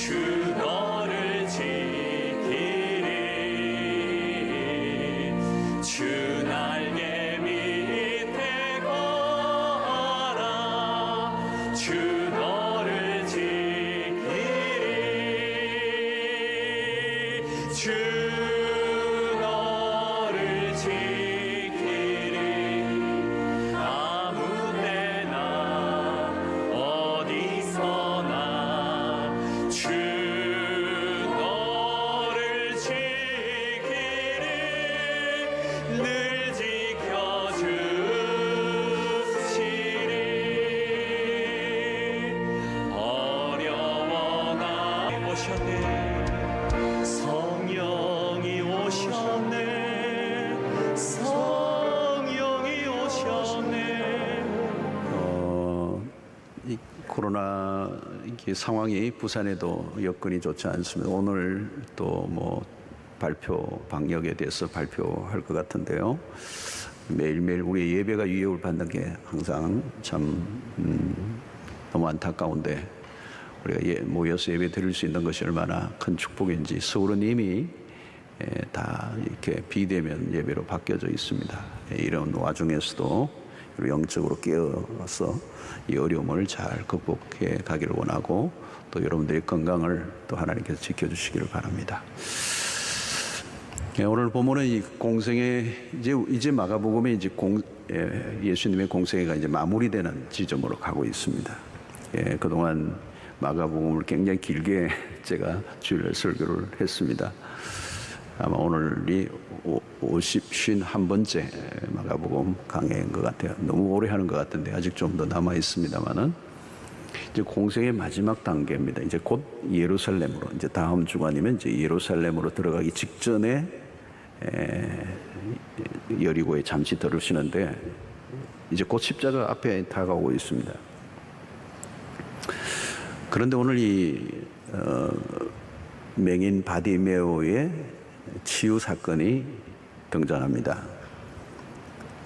주 너를 지키리. 주 날개 밑에 거하라. 주 너를 지키리. 주 너를 지키리. 아무 때나 어디서나 주 너를 지키리. 늘 지켜주시리. 어려워나 오셨네. 성령이 오셨네. 성령이 오셨네. 이 코로나 이게 상황이 부산에도 여건이 좋지 않습니다. 오늘 또 뭐 방역에 대해서 발표할 것 같은데요. 매일매일 우리 예배가 위협을 받는 게 항상 참 너무 안타까운데, 우리가 모여서 예배 드릴 수 있는 것이 얼마나 큰 축복인지. 서울은 이미 다 이렇게 비대면 예배로 바뀌어져 있습니다. 이런 와중에서도 영적으로 깨어서 이 어려움을 잘 극복해 가기를 원하고, 또 여러분들의 건강을 또 하나님께서 지켜주시기를 바랍니다. 오늘 본문은 이 공생애, 이제 마가복음에 이제 예수님의 공생애가 이제 마무리되는 지점으로 가고 있습니다. 그동안 마가복음을 굉장히 길게 제가 주일 설교를 했습니다. 아마 오늘이 51번째 마가복음 강해인 것 같아요. 너무 오래 하는 것 같은데 아직 좀 더 남아 있습니다만은, 이제 공생의 마지막 단계입니다. 이제 곧 예루살렘으로, 이제 다음 주간이면 이제 예루살렘으로 들어가기 직전에 여리고에 잠시 들으시는데, 이제 곧 십자가 앞에 다가오고 있습니다. 그런데 오늘 이 맹인 바디메오의 치유 사건이 등장합니다.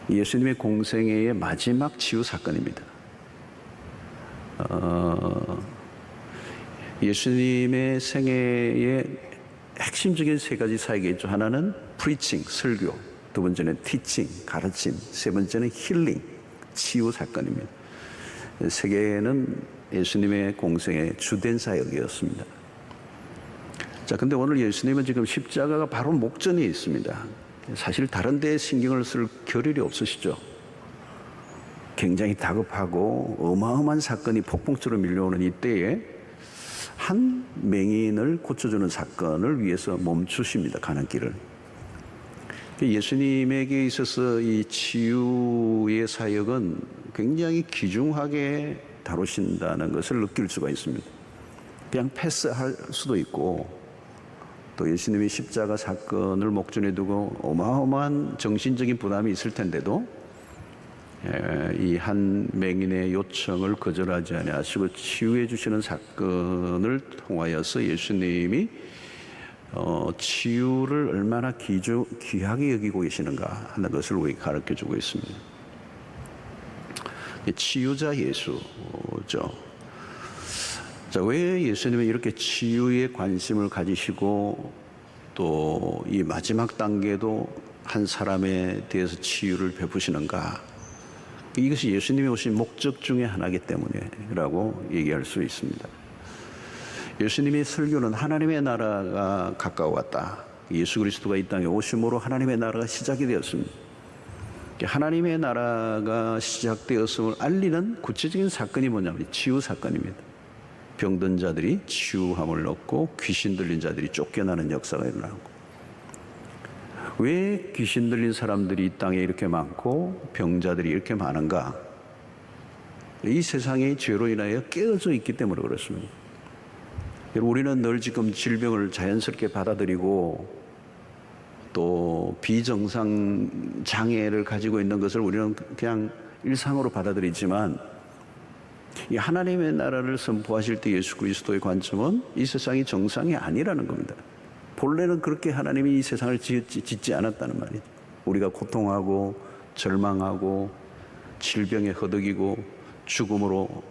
예수님의 공생애의 마지막 치유 사건입니다. 예수님의 생애의 핵심적인 세 가지 사역이 있죠. 하나는 프리칭, 설교, 두 번째는 티칭, 가르침, 세 번째는 힐링, 치유 사건입니다. 세 개는 예수님의 공생의 주된 사역이었습니다. 자, 근데 오늘 예수님은 지금 십자가가 바로 목전에 있습니다. 사실 다른 데에 신경을 쓸 겨를이 없으시죠. 굉장히 다급하고 어마어마한 사건이 폭풍처럼 밀려오는 이때에 한 맹인을 고쳐주는 사건을 위해서 멈추십니다. 가는 길을. 예수님에게 있어서 이 치유의 사역은 굉장히 귀중하게 다루신다는 것을 느낄 수가 있습니다. 그냥 패스할 수도 있고, 또 예수님이 십자가 사건을 목전에 두고 어마어마한 정신적인 부담이 있을 텐데도 이 한 맹인의 요청을 거절하지 아니하시고 치유해 주시는 사건을 통하여서 예수님이 치유를 얼마나 귀하게 여기고 계시는가 하는 것을 우리에게 가르쳐주고 있습니다. 치유자 예수죠. 자, 왜 예수님은 이렇게 치유에 관심을 가지시고 또 이 마지막 단계도 한 사람에 대해서 치유를 베푸시는가? 이것이 예수님이 오신 목적 중에 하나이기 때문이라고 얘기할 수 있습니다. 예수님의 설교는 하나님의 나라가 가까워왔다. 예수 그리스도가 이 땅에 오심으로 하나님의 나라가 시작이 되었습니다. 하나님의 나라가 시작되었음을 알리는 구체적인 사건이 뭐냐면 치유 사건입니다. 병든 자들이 치유함을 얻고 귀신 들린 자들이 쫓겨나는 역사가 일어나고, 왜 귀신 들린 사람들이 이 땅에 이렇게 많고 병자들이 이렇게 많은가? 이 세상이 죄로 인하여 깨어져 있기 때문에 그렇습니다. 우리는 늘 지금 질병을 자연스럽게 받아들이고 또 비정상 장애를 가지고 있는 것을 우리는 그냥 일상으로 받아들이지만, 이 하나님의 나라를 선포하실 때 예수 그리스도의 관점은 이 세상이 정상이 아니라는 겁니다. 본래는 그렇게 하나님이 이 세상을 짓지 않았다는 말이죠. 우리가 고통하고 절망하고 질병에 허덕이고 죽음으로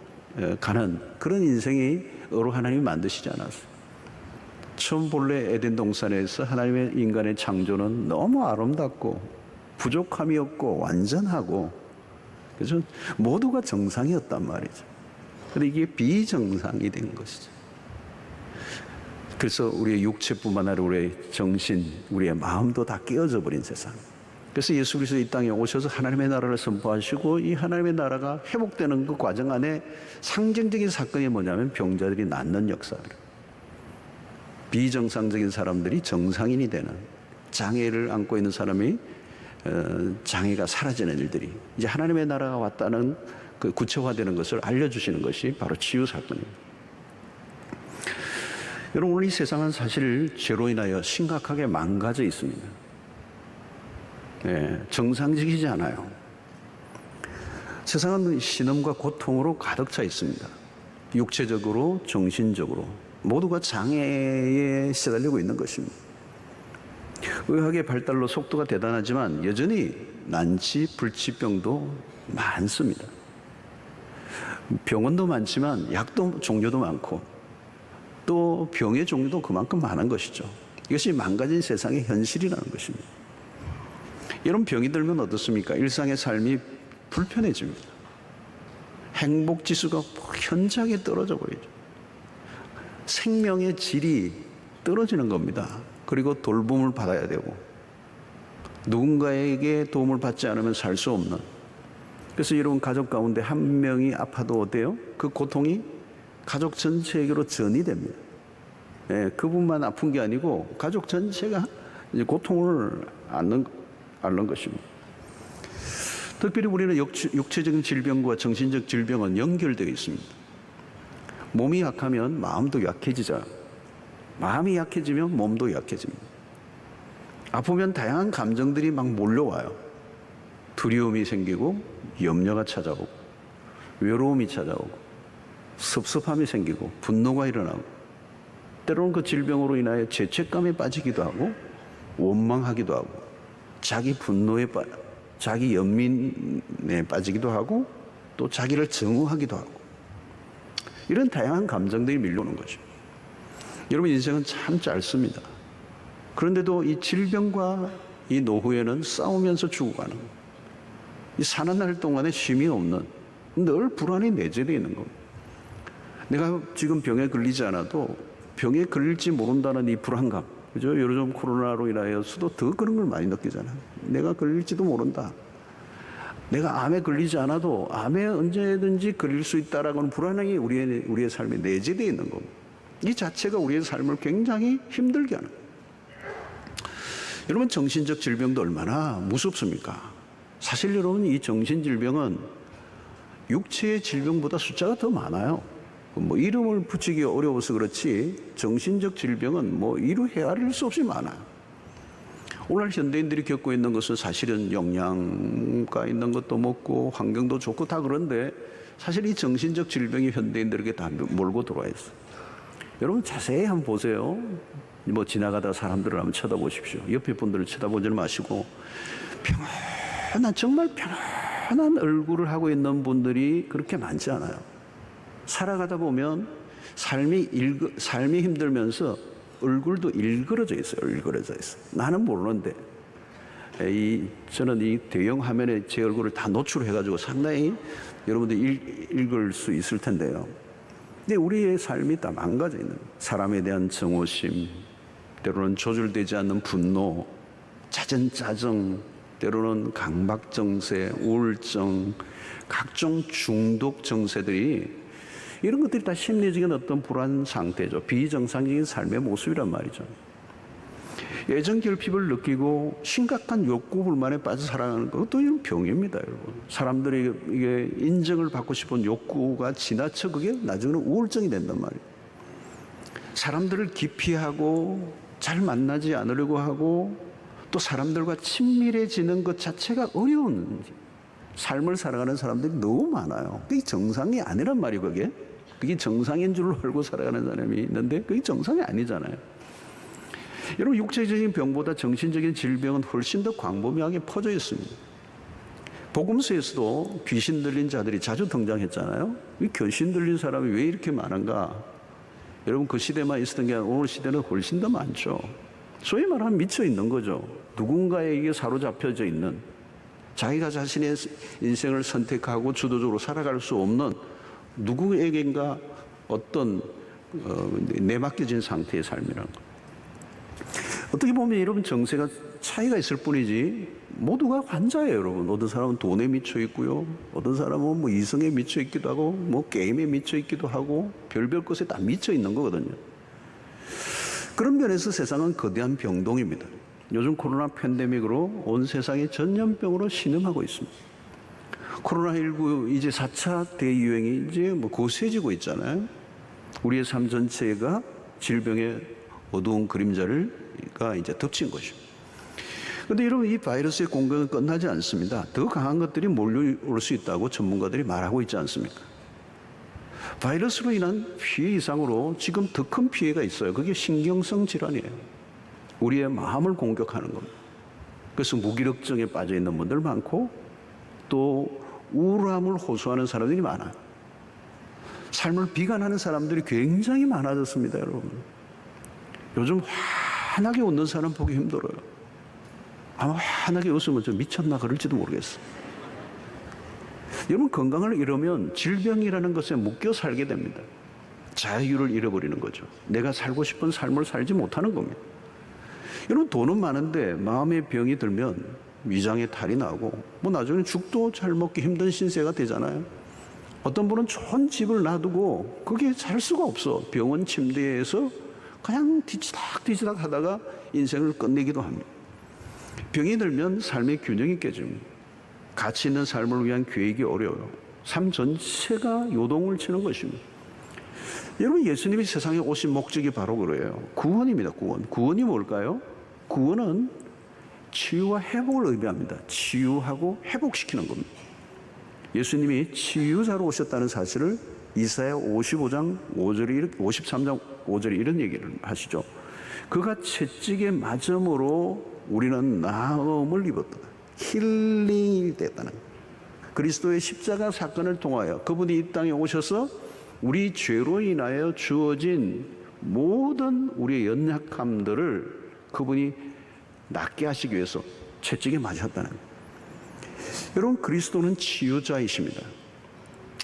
가는 그런 인생으로 하나님이 만드시지 않았어요. 처음 본래 에덴 동산에서 하나님의 인간의 창조는 너무 아름답고 부족함이 없고 완전하고, 그래서 모두가 정상이었단 말이죠. 그런데 이게 비정상이 된 것이죠. 그래서 우리의 육체뿐만 아니라 우리의 정신, 우리의 마음도 다 깨어져 버린 세상. 그래서 예수 그리스도 이 땅에 오셔서 하나님의 나라를 선포하시고, 이 하나님의 나라가 회복되는 그 과정 안에 상징적인 사건이 뭐냐면 병자들이 낫는 역사들. 비정상적인 사람들이 정상인이 되는, 장애를 안고 있는 사람이 장애가 사라지는 일들이 이제 하나님의 나라가 왔다는 그 구체화되는 것을 알려주시는 것이 바로 치유 사건입니다. 여러분, 오늘 이 세상은 사실 죄로 인하여 심각하게 망가져 있습니다. 네, 정상적이지 않아요. 세상은 신음과 고통으로 가득 차 있습니다. 육체적으로, 정신적으로 모두가 장애에 시달리고 있는 것입니다. 의학의 발달로 속도가 대단하지만 여전히 난치, 불치병도 많습니다. 병원도 많지만 약도 종류도 많고 또 병의 종류도 그만큼 많은 것이죠. 이것이 망가진 세상의 현실이라는 것입니다. 여러분, 병이 들면 어떻습니까? 일상의 삶이 불편해집니다. 행복지수가 현저하게 떨어져 버리죠. 생명의 질이 떨어지는 겁니다. 그리고 돌봄을 받아야 되고 누군가에게 도움을 받지 않으면 살 수 없는, 그래서 여러분 가족 가운데 한 명이 아파도 어때요? 그 고통이 가족 전체에게로 전이 됩니다. 예, 그분만 아픈 게 아니고 가족 전체가 이제 고통을 앓는 것입니다. 특별히 우리는 육체적인 질병과 정신적 질병은 연결되어 있습니다. 몸이 약하면 마음도 약해지죠. 마음이 약해지면 몸도 약해집니다. 아프면 다양한 감정들이 막 몰려와요. 두려움이 생기고 염려가 찾아오고 외로움이 찾아오고 섭섭함이 생기고 분노가 일어나고, 때로는 그 질병으로 인하여 죄책감에 빠지기도 하고 원망하기도 하고 자기 분노에 자기 연민에 빠지기도 하고 또 자기를 증오하기도 하고, 이런 다양한 감정들이 밀려오는 거죠. 여러분, 인생은 참 짧습니다. 그런데도 이 질병과 이 노후에는 싸우면서 죽어가는 거예요. 이 사는 날 동안에 쉼이 없는, 늘 불안이 내재되어 있는 겁니다. 내가 지금 병에 걸리지 않아도 병에 걸릴지 모른다는 이 불안감, 그죠? 요즘 코로나로 인하여서도 더 그런 걸 많이 느끼잖아요. 내가 걸릴지도 모른다. 내가 암에 걸리지 않아도 암에 언제든지 걸릴 수 있다라는 불안함이 우리의 삶에 내재되어 있는 겁니다. 이 자체가 우리의 삶을 굉장히 힘들게 하는 거예요. 여러분, 정신적 질병도 얼마나 무섭습니까? 사실 여러분, 이 정신질병은 육체의 질병보다 숫자가 더 많아요. 뭐 이름을 붙이기 어려워서 그렇지 정신적 질병은 뭐 이루 헤아릴 수 없이 많아요. 오늘 현대인들이 겪고 있는 것은 사실은 영양가 있는 것도 먹고 환경도 좋고 다 그런데 사실 이 정신적 질병이 현대인들에게 다 몰고 들어와 있어요. 여러분, 자세히 한번 보세요. 뭐 지나가다가 사람들을 한번 쳐다보십시오. 옆에 분들을 쳐다보지 마시고 편안한, 정말 편안한 얼굴을 하고 있는 분들이 그렇게 많지 않아요. 살아가다 보면 삶이 힘들면서 얼굴도 일그러져 있어요. 일그러져 있어요. 나는 모르는데 저는 이 대형 화면에 제 얼굴을 다 노출해가지고 상당히 여러분들 읽을 수 있을 텐데요. 근데 우리의 삶이 다 망가져 있는, 사람에 대한 증오심, 때로는 조절되지 않는 분노, 잦은 짜증, 때로는 강박증세, 우울증, 각종 중독 증세들이, 이런 것들이 다 심리적인 어떤 불안 상태죠. 비정상적인 삶의 모습이란 말이죠. 애정 결핍을 느끼고 심각한 욕구 불만에 빠져 살아가는 것도 이런 병입니다, 여러분. 사람들이 이게 인정을 받고 싶은 욕구가 지나쳐 그게 나중에는 우울증이 된단 말이에요. 사람들을 기피하고 잘 만나지 않으려고 하고 또 사람들과 친밀해지는 것 자체가 어려운 삶을 살아가는 사람들이 너무 많아요. 그게 정상이 아니란 말이에요, 그게. 그게 정상인 줄로 알고 살아가는 사람이 있는데 그게 정상이 아니잖아요. 여러분, 육체적인 병보다 정신적인 질병은 훨씬 더 광범위하게 퍼져 있습니다. 복음서에서도 귀신 들린 자들이 자주 등장했잖아요. 이 귀신 들린 사람이 왜 이렇게 많은가? 여러분 그 시대만 있었던 게 아니라 오늘 시대는 훨씬 더 많죠. 소위 말하면 미쳐 있는 거죠. 누군가에게 사로잡혀져 있는, 자기가 자신의 인생을 선택하고 주도적으로 살아갈 수 없는 누구에겐가 어떤 내맡겨진 상태의 삶이라는 거. 어떻게 보면 여러분 정세가 차이가 있을 뿐이지 모두가 환자예요, 여러분. 어떤 사람은 돈에 미쳐 있고요, 어떤 사람은 뭐 이성에 미쳐 있기도 하고, 뭐 게임에 미쳐 있기도 하고, 별별 것에 다 미쳐 있는 거거든요. 그런 면에서 세상은 거대한 병동입니다. 요즘 코로나 팬데믹으로 온 세상이 전염병으로 신음하고 있습니다. 코로나19 이제 4차 대유행이 이제 뭐 거세지고 있잖아요. 우리의 삶 전체가 질병의 어두운 그림자가 이제 덮친 것입니다. 그런데 여러분, 이 바이러스의 공격은 끝나지 않습니다. 더 강한 것들이 몰려올 수 있다고 전문가들이 말하고 있지 않습니까? 바이러스로 인한 피해 이상으로 지금 더 큰 피해가 있어요. 그게 신경성 질환이에요. 우리의 마음을 공격하는 겁니다. 그래서 무기력증에 빠져 있는 분들 많고, 또 우울함을 호소하는 사람들이 많아요. 삶을 비관하는 사람들이 굉장히 많아졌습니다, 여러분. 요즘 환하게 웃는 사람 보기 힘들어요. 아마 환하게 웃으면 좀 미쳤나 그럴지도 모르겠어요. 여러분, 건강을 잃으면 질병이라는 것에 묶여 살게 됩니다. 자유를 잃어버리는 거죠. 내가 살고 싶은 삶을 살지 못하는 겁니다. 여러분, 돈은 많은데 마음의 병이 들면 위장에 탈이 나고, 뭐 나중에 죽도 잘 먹기 힘든 신세가 되잖아요. 어떤 분은 좋은 집을 놔두고 그게 살 수가 없어. 병원 침대에서 그냥 뒤지닥 하다가 인생을 끝내기도 합니다. 병이 들면 삶의 균형이 깨집니다. 가치 있는 삶을 위한 계획이 어려워요. 삶 전체가 요동을 치는 것입니다. 여러분, 예수님이 세상에 오신 목적이 바로 그래요. 구원입니다. 구원이 뭘까요? 구원은 치유와 회복을 의미합니다. 치유하고 회복시키는 겁니다. 예수님이 치유자로 오셨다는 사실을 이사야 55장 53장 5절에 이런 얘기를 하시죠. 그가 채찍에 맞음으로 우리는 나음을 입었다. 힐링이 됐다는 거예요. 그리스도의 십자가 사건을 통하여 그분이 이 땅에 오셔서 우리 죄로 인하여 주어진 모든 우리의 연약함들을 그분이 낫게 하시기 위해서 채찍에 맞으셨다는 거예요. 여러분, 그리스도는 치유자이십니다.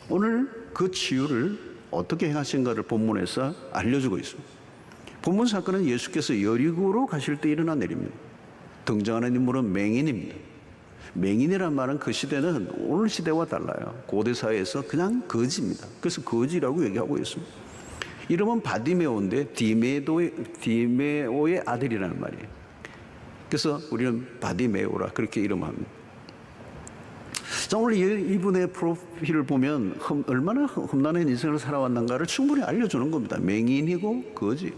오늘 그 치유를 어떻게 행하신가를 본문에서 알려주고 있습니다. 본문 사건은 예수께서 여리고로 가실 때 일어난 일입니다. 등장하는 인물은 맹인입니다. 맹인이란 말은 그 시대는 오늘 시대와 달라요. 고대 사회에서 그냥 거지입니다. 그래서 거지라고 얘기하고 있습니다. 이름은 바디메오인데 디메오의 아들이라는 말이에요. 그래서 우리는 바디메오라 그렇게 이름합니다. 자, 오늘 이분의 프로필을 보면 얼마나 험난한 인생을 살아왔는가를 충분히 알려주는 겁니다. 맹인이고 거지.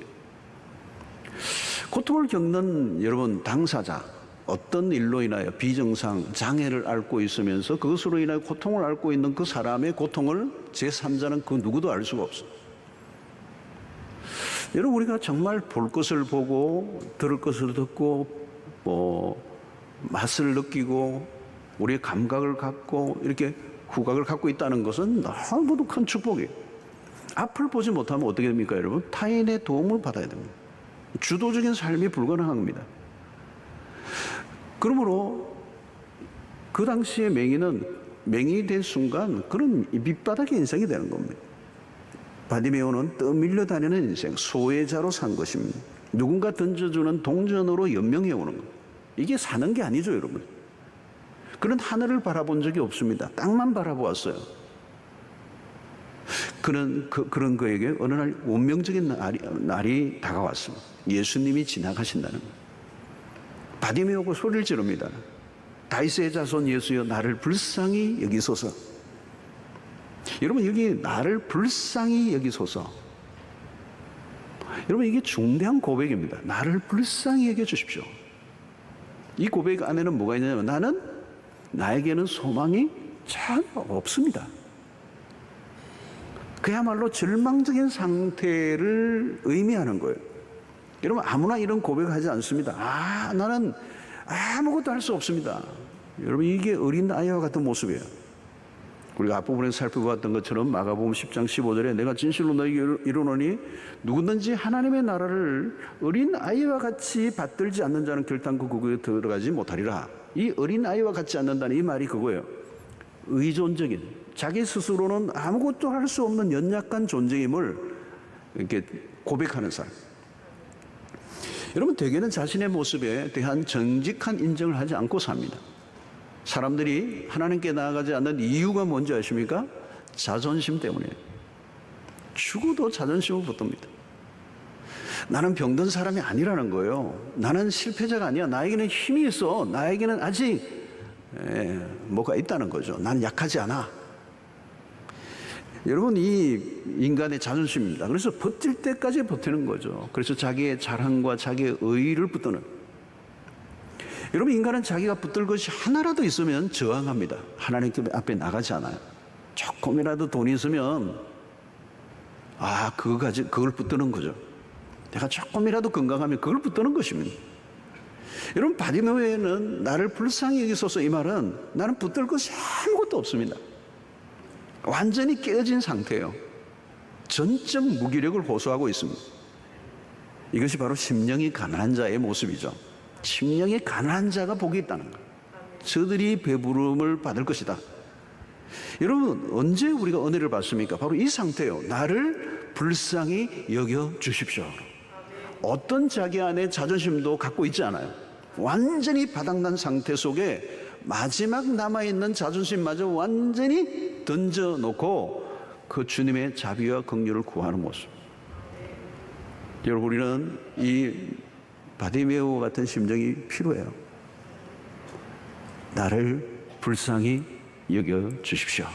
고통을 겪는 여러분 당사자, 어떤 일로 인하여 비정상, 장애를 앓고 있으면서 그것으로 인하여 고통을 앓고 있는 그 사람의 고통을 제3자는 그 누구도 알 수가 없어요. 여러분, 우리가 정말 볼 것을 보고 들을 것을 듣고 맛을 느끼고 우리의 감각을 갖고 이렇게 후각을 갖고 있다는 것은 너무도 큰 축복이에요. 앞을 보지 못하면 어떻게 됩니까, 여러분? 타인의 도움을 받아야 됩니다. 주도적인 삶이 불가능한 겁니다. 그러므로 그 당시에 맹인이 된 순간 그런 밑바닥의 인생이 되는 겁니다. 바디메오는 떠밀려 다니는 인생, 소외자로 산 것입니다. 누군가 던져주는 동전으로 연명해 오는 것. 이게 사는 게 아니죠, 여러분. 그는 하늘을 바라본 적이 없습니다. 땅만 바라보았어요. 그런 그에게 어느 날 운명적인 날이 다가왔습니다. 예수님이 지나가신다는 거예요. 바디메오가 소리를 지릅니다. 다윗의 자손 예수여, 나를 불쌍히 여기소서. 여러분, 여기 나를 불쌍히 여기소서. 여러분, 이게 중대한 고백입니다. 나를 불쌍히 여겨주십시오. 이 고백 안에는 뭐가 있냐면 나에게는 소망이 전혀 없습니다. 그야말로 절망적인 상태를 의미하는 거예요. 여러분, 아무나 이런 고백하지 않습니다. 나는 아무것도 할 수 없습니다. 여러분, 이게 어린 아이와 같은 모습이에요. 우리가 앞부분에 살펴보았던 것처럼 마가복음 10장 15절에 내가 진실로 너희에게 이르노니 누구든지 하나님의 나라를 어린 아이와 같이 받들지 않는 자는 결단코 그곳에 들어가지 못하리라. 이 어린 아이와 같지 않는다는 이 말이 그거예요. 의존적인, 자기 스스로는 아무것도 할 수 없는 연약한 존재임을 이렇게 고백하는 사람. 여러분, 대개는 자신의 모습에 대한 정직한 인정을 하지 않고 삽니다. 사람들이 하나님께 나아가지 않는 이유가 뭔지 아십니까? 자존심 때문이에요. 죽어도 자존심을 붙듭니다. 나는 병든 사람이 아니라는 거예요. 나는 실패자가 아니야. 나에게는 힘이 있어. 나에게는 아직 뭐가 있다는 거죠. 나는 약하지 않아. 여러분, 이 인간의 자존심입니다. 그래서 버틸 때까지 버티는 거죠. 그래서 자기의 자랑과 자기의 의의를 붙드는. 여러분, 인간은 자기가 붙들 것이 하나라도 있으면 저항합니다. 하나님 앞에 나가지 않아요. 조금이라도 돈이 있으면 그걸 붙드는 거죠. 내가 조금이라도 건강하면 그걸 붙드는 것입니다. 여러분, 바디메오에는 나를 불쌍히 여기소서, 이 말은 나는 붙들 것이 아무것도 없습니다. 완전히 깨어진 상태예요. 전적 무기력을 호소하고 있습니다. 이것이 바로 심령이 가난한 자의 모습이죠. 심령이 가난한 자가 복이 있다는 거예요. 저들이 배부름을 받을 것이다. 여러분, 언제 우리가 은혜를 받습니까? 바로 이 상태예요. 나를 불쌍히 여겨 주십시오. 어떤 자기 안에 자존심도 갖고 있지 않아요. 완전히 바닥난 상태 속에 마지막 남아있는 자존심마저 완전히 던져놓고 그 주님의 자비와 긍휼을 구하는 모습. 여러분, 우리는 이 바디메오 같은 심정이 필요해요. 나를 불쌍히 여겨 주십시오.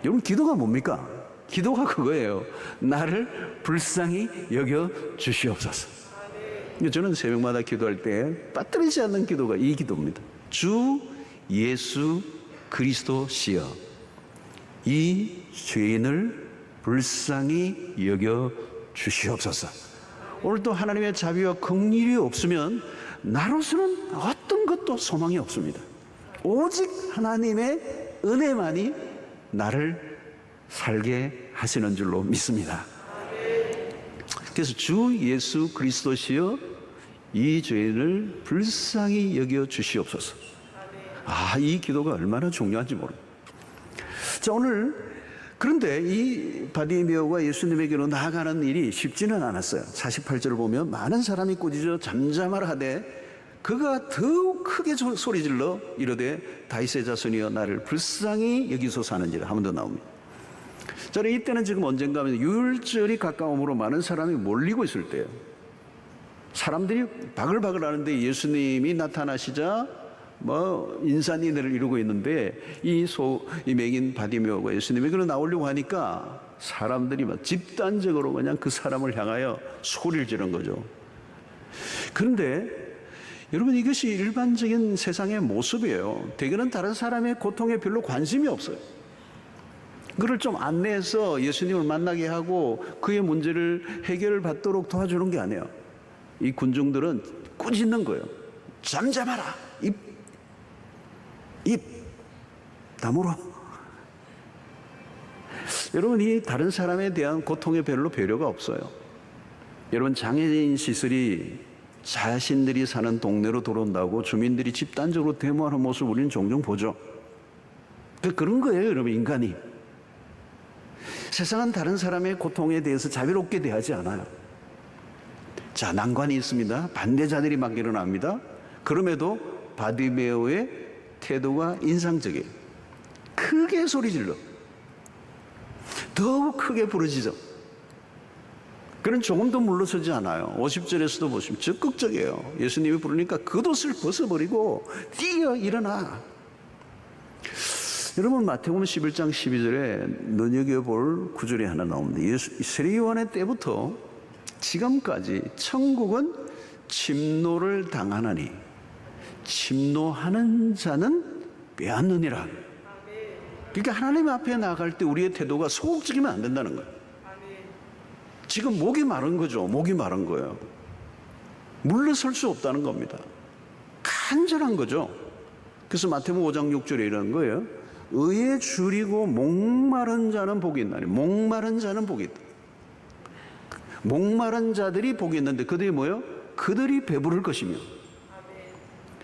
여러분, 기도가 뭡니까? 기도가 그거예요. 나를 불쌍히 여겨 주시옵소서. 저는 새벽마다 기도할 때 빠뜨리지 않는 기도가 이 기도입니다. 주 예수 그리스도시여, 이 죄인을 불쌍히 여겨 주시옵소서. 오늘도 하나님의 자비와 긍휼이 없으면 나로서는 어떤 것도 소망이 없습니다. 오직 하나님의 은혜만이 나를 살게 하시는 줄로 믿습니다. 그래서 주 예수 그리스도시여, 이 죄인을 불쌍히 여겨 주시옵소서. 이 기도가 얼마나 중요한지 모릅니다. 자, 오늘 그런데 이 바디메오가 예수님에게로 나아가는 일이 쉽지는 않았어요. 48절을 보면 많은 사람이 꾸짖어 잠잠하라 하되 그가 더욱 크게 소리질러 이르되 다윗의 자손이여 나를 불쌍히 여기소서 하는지라. 한 번 더 나옵니다. 자, 이때는 지금 언젠가 하면 유월절이 가까움으로 많은 사람이 몰리고 있을 때예요. 사람들이 바글바글 하는데 예수님이 나타나시자 인산인해를 이루고 있는데 이 맹인 바디메오가 예수님에게로 나오려고 하니까 사람들이 집단적으로 그냥 그 사람을 향하여 소리를 지른 거죠. 그런데 여러분, 이것이 일반적인 세상의 모습이에요. 대개는 다른 사람의 고통에 별로 관심이 없어요. 그를 좀 안내해서 예수님을 만나게 하고 그의 문제를 해결받도록 도와주는 게 아니에요. 이 군중들은 꾸짖는 거예요. 잠잠하라. 입 다물어. 여러분, 이 다른 사람에 대한 고통에 별로 배려가 없어요. 여러분, 장애인 시설이 자신들이 사는 동네로 들어온다고 주민들이 집단적으로 데모하는 모습을 우리는 종종 보죠. 그런 거예요, 여러분. 인간이 세상은 다른 사람의 고통에 대해서 자비롭게 대하지 않아요. 자, 난관이 있습니다. 반대자들이 막 일어납니다. 그럼에도 바디메오의 태도가 인상적이에요. 크게 소리질러. 더욱 크게 부르짖어. 그는 조금도 물러서지 않아요. 50절에서도 보시면 적극적이에요. 예수님이 부르니까 겉옷을 벗어버리고 뛰어 일어나. 여러분, 마태복음 11장 12절에 눈여겨볼 구절이 하나 나옵니다. 세례요한의 때부터 지금까지 천국은 침노를 당하나니 침노하는 자는 빼앗느니라. 그러니까 하나님 앞에 나갈 때 우리의 태도가 소극적이면 안 된다는 거예요. 지금 목이 마른 거죠. 목이 마른 거예요. 물러설 수 없다는 겁니다. 간절한 거죠. 그래서 마태복음 5장 6절에 이런 거예요. 의에 줄이고 목마른 자는 복이 있나니. 목마른 자는 복이 있다. 목마른 자들이 복이 있는데 그들이 뭐예요? 그들이 배부를 것이며.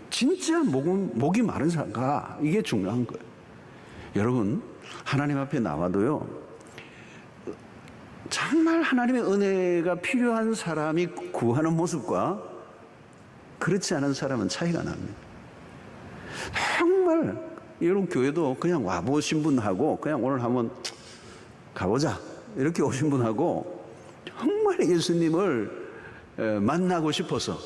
진짜 목이 마른 자가 이게 중요한 거예요. 여러분, 하나님 앞에 나와도요, 정말 하나님의 은혜가 필요한 사람이 구하는 모습과 그렇지 않은 사람은 차이가 납니다. 정말 여러분, 교회도 그냥 와보신 분하고 그냥 오늘 한번 가보자 이렇게 오신 분하고 정말 예수님을 만나고 싶어서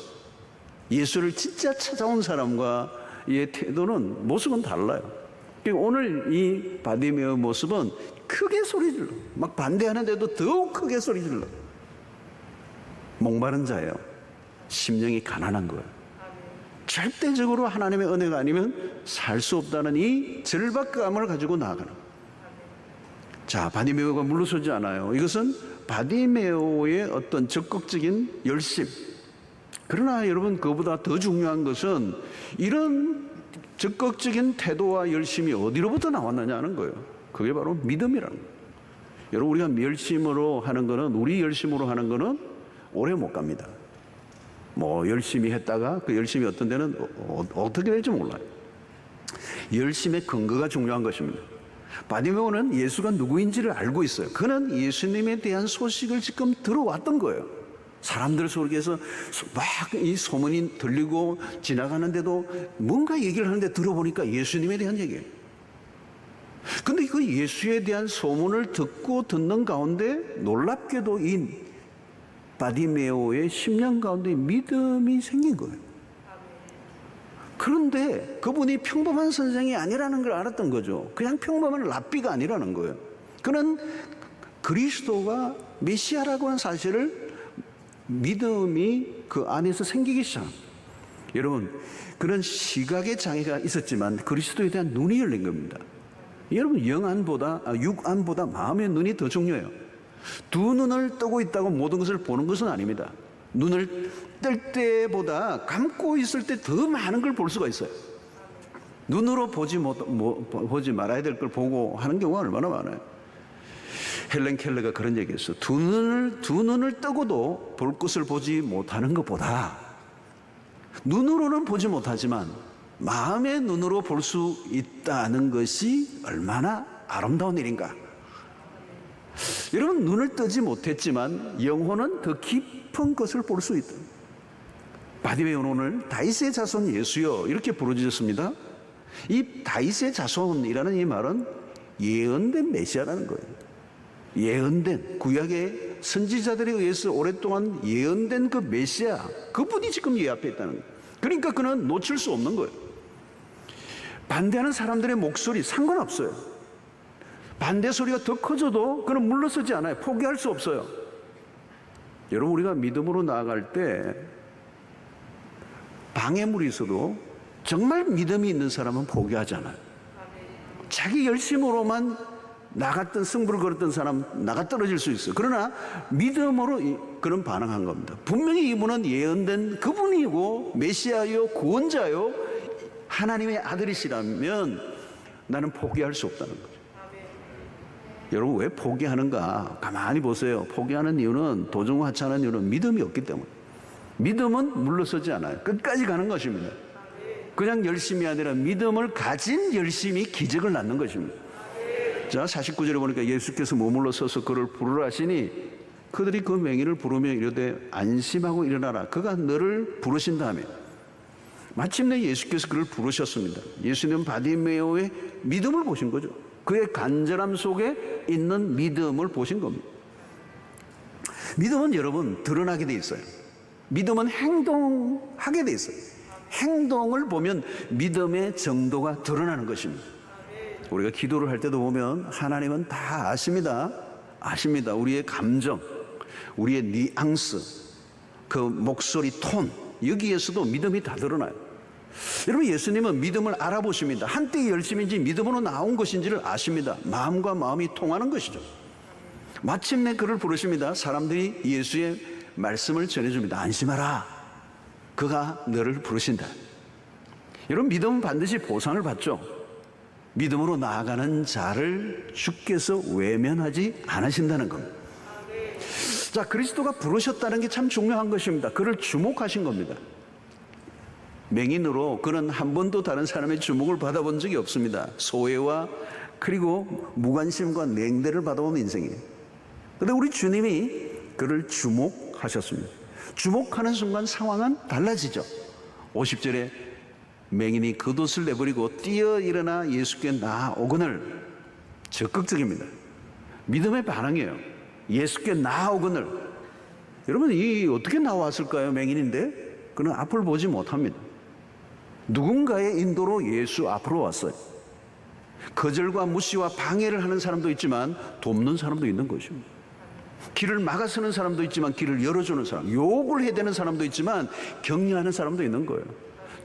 예수를 진짜 찾아온 사람과의 태도는, 모습은 달라요. 그러니까 오늘 이 바디메오 모습은 크게 소리 질러, 막 반대하는데도 더욱 크게 소리 질러. 목마른 자예요. 심령이 가난한 거예요. 절대적으로 하나님의 은혜가 아니면 살 수 없다는 이 절박감을 가지고 나아가는 거예요. 자, 바디메오가 물러서지 않아요. 이것은 바디메오의 어떤 적극적인 열심. 그러나 여러분, 그보다 더 중요한 것은 이런 적극적인 태도와 열심이 어디로부터 나왔느냐는 거예요. 그게 바로 믿음이라는 거예요. 여러분, 우리가 열심으로 하는 거는, 우리 열심으로 하는 거는 오래 못 갑니다. 뭐 열심히 했다가 그 열심이 어떤 데는 어떻게 될지 몰라요. 열심의 근거가 중요한 것입니다. 바디메오는 예수가 누구인지를 알고 있어요. 그는 예수님에 대한 소식을 지금 들어왔던 거예요. 사람들 속에서 막 이 소문이 들리고 지나가는데도 뭔가 얘기를 하는데 들어보니까 예수님에 대한 얘기예요. 근데 그 예수에 대한 소문을 듣는 가운데 놀랍게도 이 바디메오의 심령 가운데 믿음이 생긴 거예요. 그런데 그분이 평범한 선생이 아니라는 걸 알았던 거죠. 그냥 평범한 랍비가 아니라는 거예요. 그는 그리스도가 메시아라고 하는 사실을 믿음이 그 안에서 생기기 시작합니다. 여러분, 그런 시각의 장애가 있었지만 그리스도에 대한 눈이 열린 겁니다. 여러분, 육안보다 마음의 눈이 더 중요해요. 두 눈을 뜨고 있다고 모든 것을 보는 것은 아닙니다. 눈을 뜰 때보다 감고 있을 때 더 많은 걸 볼 수가 있어요. 눈으로 보지 말아야 될 걸 보고 하는 경우가 얼마나 많아요. 헬렌 켈러가 그런 얘기했어요. 두 눈을 뜨고도 볼 것을 보지 못하는 것보다 눈으로는 보지 못하지만 마음의 눈으로 볼 수 있다는 것이 얼마나 아름다운 일인가. 여러분, 눈을 뜨지 못했지만 영혼은 더 깊은 것을 볼 수 있다. 바디메오는 오늘 다윗의 자손 예수여 이렇게 부르짖었습니다. 이 다윗의 자손이라는 이 말은 예언된 메시아라는 거예요. 예언된, 구약의 선지자들에 의해서 오랫동안 예언된 그 메시아, 그분이 지금 이 앞에 있다는 거예요. 그러니까 그는 놓칠 수 없는 거예요. 반대하는 사람들의 목소리 상관없어요. 반대 소리가 더 커져도 그는 물러서지 않아요. 포기할 수 없어요. 여러분, 우리가 믿음으로 나아갈 때 방해물이 있어도 정말 믿음이 있는 사람은 포기하지 않아요. 자기 열심으로만 나갔던, 승부를 걸었던 사람 나가 떨어질 수 있어요. 그러나 믿음으로 그런 반응한 겁니다. 분명히 이분은 예언된 그분이고 메시아요, 구원자요, 하나님의 아들이시라면 나는 포기할 수 없다는 거죠. 여러분, 왜 포기하는가? 가만히 보세요. 포기하는 이유는, 도중하차하는 이유는 믿음이 없기 때문에. 믿음은 물러서지 않아요. 끝까지 가는 것입니다. 그냥 열심이 아니라 믿음을 가진 열심이 기적을 낳는 것입니다. 자, 49절에 보니까 예수께서 머물러 서서 그를 부르라 하시니 그들이 그 명의를 부르며 이르되 안심하고 일어나라. 그가 너를 부르신 다음에 마침내 예수께서 그를 부르셨습니다. 예수님은 바디메오의 믿음을 보신 거죠. 그의 간절함 속에 있는 믿음을 보신 겁니다. 믿음은 여러분 드러나게 돼 있어요. 믿음은 행동하게 돼 있어요. 행동을 보면 믿음의 정도가 드러나는 것입니다. 우리가 기도를 할 때도 보면 하나님은 다 아십니다. 아십니다. 우리의 감정, 우리의 뉘앙스, 그 목소리 톤, 여기에서도 믿음이 다 드러나요. 여러분, 예수님은 믿음을 알아보십니다. 한때의 열심인지 믿음으로 나온 것인지를 아십니다. 마음과 마음이 통하는 것이죠. 마침내 그를 부르십니다. 사람들이 예수의 말씀을 전해줍니다. 안심하라. 그가 너를 부르신다. 여러분, 믿음은 반드시 보상을 받죠. 믿음으로 나아가는 자를 주께서 외면하지 않으신다는 겁니다. 자, 그리스도가 부르셨다는 게 참 중요한 것입니다. 그를 주목하신 겁니다. 맹인으로 그는 한 번도 다른 사람의 주목을 받아본 적이 없습니다. 소외와 그리고 무관심과 냉대를 받아온 인생이에요. 그런데 우리 주님이 그를 주목하셨습니다. 주목하는 순간 상황은 달라지죠. 50절에 맹인이 겉옷을 내버리고 뛰어 일어나 예수께 나아오거늘. 적극적입니다. 믿음의 반응이에요. 예수께 나아오거늘. 여러분, 이 어떻게 나왔을까요? 맹인인데 그는 앞을 보지 못합니다. 누군가의 인도로 예수 앞으로 왔어요. 거절과 무시와 방해를 하는 사람도 있지만 돕는 사람도 있는 것입니다. 길을 막아서는 사람도 있지만 길을 열어주는 사람, 욕을 해대는 사람도 있지만 격려하는 사람도 있는 거예요.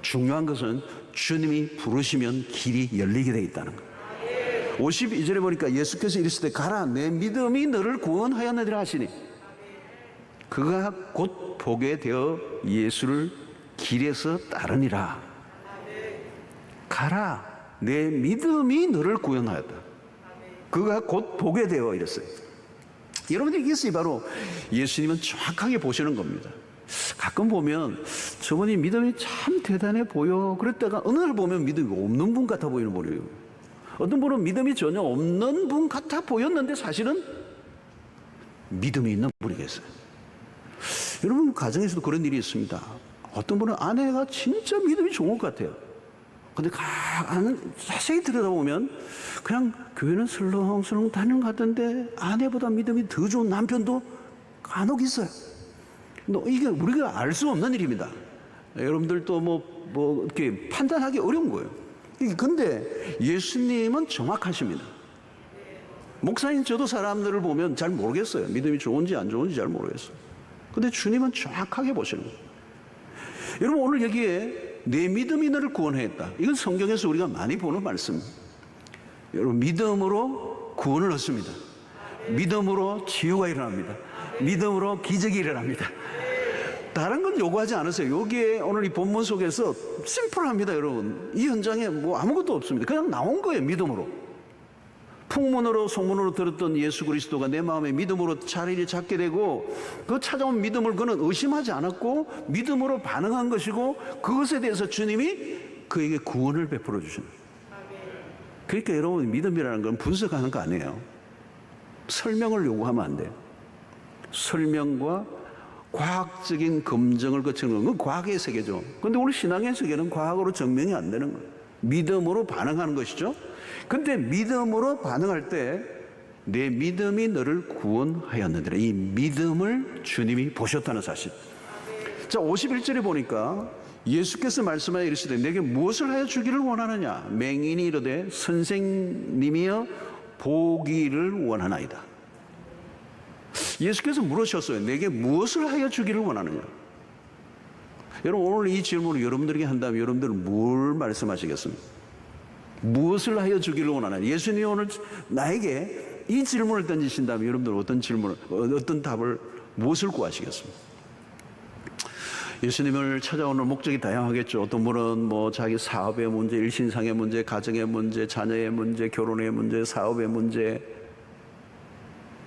중요한 것은 주님이 부르시면 길이 열리게 돼 있다는 거예요. 52절에 보니까 예수께서 이르시되 가라, 내 믿음이 너를 구원하였느니라 하시니 그가 곧 보게 되어 예수를 길에서 따르니라. 가라, 내 믿음이 너를 구원하였다. 그가 곧 보게 되어 이랬어요. 여러분들, 이것이 바로 예수님은 정확하게 보시는 겁니다. 가끔 보면 저분이 믿음이 참 대단해 보여 그랬다가 어느 날 보면 믿음이 없는 분 같아 보이는 분이에요. 어떤 분은 믿음이 전혀 없는 분 같아 보였는데 사실은 믿음이 있는 분이 계세요. 여러분, 가정에서도 그런 일이 있습니다. 어떤 분은 아내가 진짜 믿음이 좋은 것 같아요. 근데 자세히 들여다보면 그냥 교회는 슬렁슬렁 다니는 것 같은데 아내보다 믿음이 더 좋은 남편도 간혹 있어요. 이게 우리가 알 수 없는 일입니다. 여러분들도 이렇게 판단하기 어려운 거예요. 근데 예수님은 정확하십니다. 목사님, 저도 사람들을 보면 잘 모르겠어요. 믿음이 좋은지 안 좋은지 잘 모르겠어요. 근데 주님은 정확하게 보시는 거예요. 여러분, 오늘 여기에 내 믿음이 너를 구원했다. 이건 성경에서 우리가 많이 보는 말씀입니다. 여러분, 믿음으로 구원을 얻습니다. 믿음으로 치유가 일어납니다. 믿음으로 기적이 일어납니다. 다른 건 요구하지 않으세요. 여기에 오늘 이 본문 속에서 심플합니다. 여러분, 이 현장에 아무것도 없습니다. 그냥 나온 거예요. 믿음으로. 풍문으로 소문으로 들었던 예수 그리스도가 내 마음에 믿음으로 자리를 잡게 되고 그 찾아온 믿음을 그는 의심하지 않았고 믿음으로 반응한 것이고 그것에 대해서 주님이 그에게 구원을 베풀어 주시는 거예요. 그러니까 여러분, 믿음이라는 건 분석하는 거 아니에요. 설명을 요구하면 안 돼요. 설명과 과학적인 검증을 거치는 건 과학의 세계죠. 그런데 우리 신앙의 세계는 과학으로 증명이 안 되는 거예요. 믿음으로 반응하는 것이죠. 근데 믿음으로 반응할 때 내 믿음이 너를 구원하였느니라. 이 믿음을 주님이 보셨다는 사실. 자, 51절에 보니까 예수께서 말씀하여 이르시되 내게 무엇을 하여 주기를 원하느냐. 맹인이 이르되 선생님이여 보기를 원하나이다. 예수께서 물으셨어요. 내게 무엇을 하여 주기를 원하느냐. 여러분, 오늘 이 질문을 여러분들에게 한다면 여러분들은 뭘 말씀하시겠습니까? 무엇을 하여 주기를 원하느냐. 예수님이 오늘 나에게 이 질문을 던지신다면 여러분들은 어떤 답을, 무엇을 구하시겠습니까? 예수님을 찾아오는 목적이 다양하겠죠. 어떤 분은 자기 사업의 문제, 일신상의 문제, 가정의 문제, 자녀의 문제, 결혼의 문제, 사업의 문제,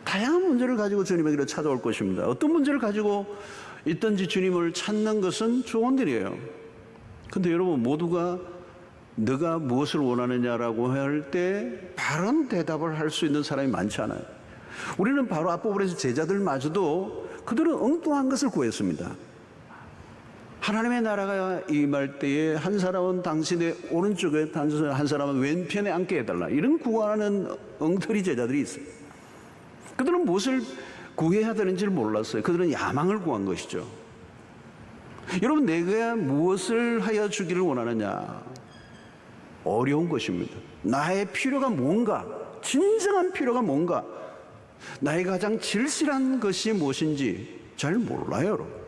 다양한 문제를 가지고 주님에게 찾아올 것입니다. 어떤 문제를 가지고 있든지 주님을 찾는 것은 좋은 일이에요. 근데 여러분, 모두가 너가 무엇을 원하느냐라고 할 때 바른 대답을 할 수 있는 사람이 많지 않아요. 우리는 바로 앞부분에서 제자들마저도 그들은 엉뚱한 것을 구했습니다. 하나님의 나라가 임할 때에 한 사람은 당신의 오른쪽에, 한 사람은 왼편에 앉게 해달라. 이런 구하는 엉터리 제자들이 있어요. 그들은 무엇을 구해야 되는지를 몰랐어요. 그들은 야망을 구한 것이죠. 여러분, 내가 무엇을 하여 주기를 원하느냐? 어려운 것입니다. 나의 필요가 뭔가, 진정한 필요가 뭔가, 나의 가장 절실한 것이 무엇인지 잘 몰라요, 여러분.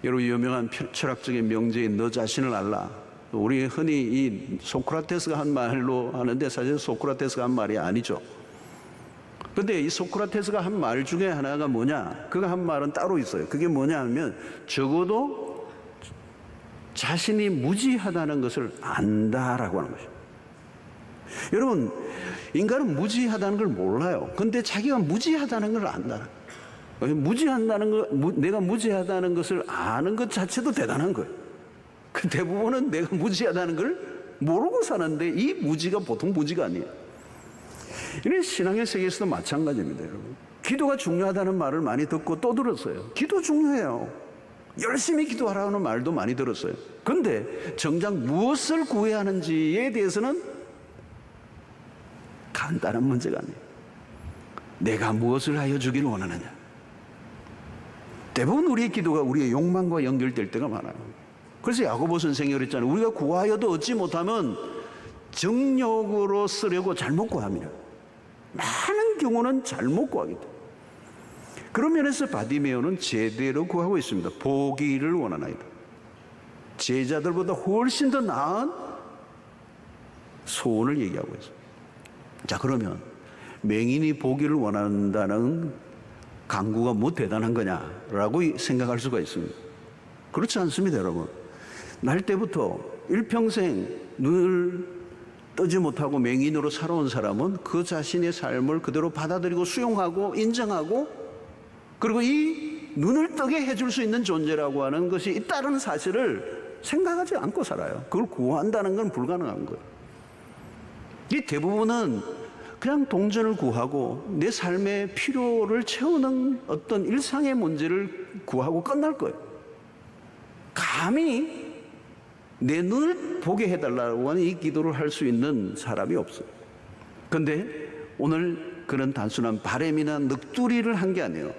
여러분, 유명한 철학적인 명제인 너 자신을 알라. 우리 흔히 이 소크라테스가 한 말로 하는데 사실 소크라테스가 한 말이 아니죠. 그런데 이 소크라테스가 한 말 중에 하나가 뭐냐? 그가 한 말은 따로 있어요. 그게 뭐냐 하면 적어도 자신이 무지하다는 것을 안다라고 하는 것입니다. 여러분, 인간은 무지하다는 걸 몰라요. 근데 자기가 무지하다는 걸 안다. 무지한다는 거, 내가 무지하다는 것을 아는 것 자체도 대단한 거예요. 그 대부분은 내가 무지하다는 걸 모르고 사는데 이 무지가 보통 무지가 아니에요. 이런 신앙의 세계에서도 마찬가지입니다, 여러분. 기도가 중요하다는 말을 많이 듣고 또 들었어요. 기도 중요해요. 열심히 기도하라는 말도 많이 들었어요. 근데 정작 무엇을 구해야 하는지에 대해서는 간단한 문제가 아니에요. 내가 무엇을 하여 주기를 원하느냐. 대부분 우리의 기도가 우리의 욕망과 연결될 때가 많아요. 그래서 야고보 선생이 그랬잖아요. 우리가 구하여도 얻지 못하면 정욕으로 쓰려고 잘못 구합니다. 많은 경우는 잘못 구하게 돼요. 그런 면에서 바디메오는 제대로 구하고 있습니다. 보기를 원하나이다. 제자들보다 훨씬 더 나은 소원을 얘기하고 있어요. 자, 그러면 맹인이 보기를 원한다는 강구가 뭐 대단한 거냐라고 생각할 수가 있습니다. 그렇지 않습니다, 여러분. 날 때부터 일평생 눈을 뜨지 못하고 맹인으로 살아온 사람은 그 자신의 삶을 그대로 받아들이고 수용하고 인정하고, 그리고 이 눈을 뜨게 해줄 수 있는 존재라고 하는 것이 있다는 사실을 생각하지 않고 살아요. 그걸 구한다는 건 불가능한 거예요. 이 대부분은 그냥 동전을 구하고 내 삶의 필요를 채우는 어떤 일상의 문제를 구하고 끝날 거예요. 감히 내 눈을 보게 해달라고 하는 이 기도를 할 수 있는 사람이 없어요. 그런데 오늘 그런 단순한 바램이나 넋두리를 한 게 아니에요.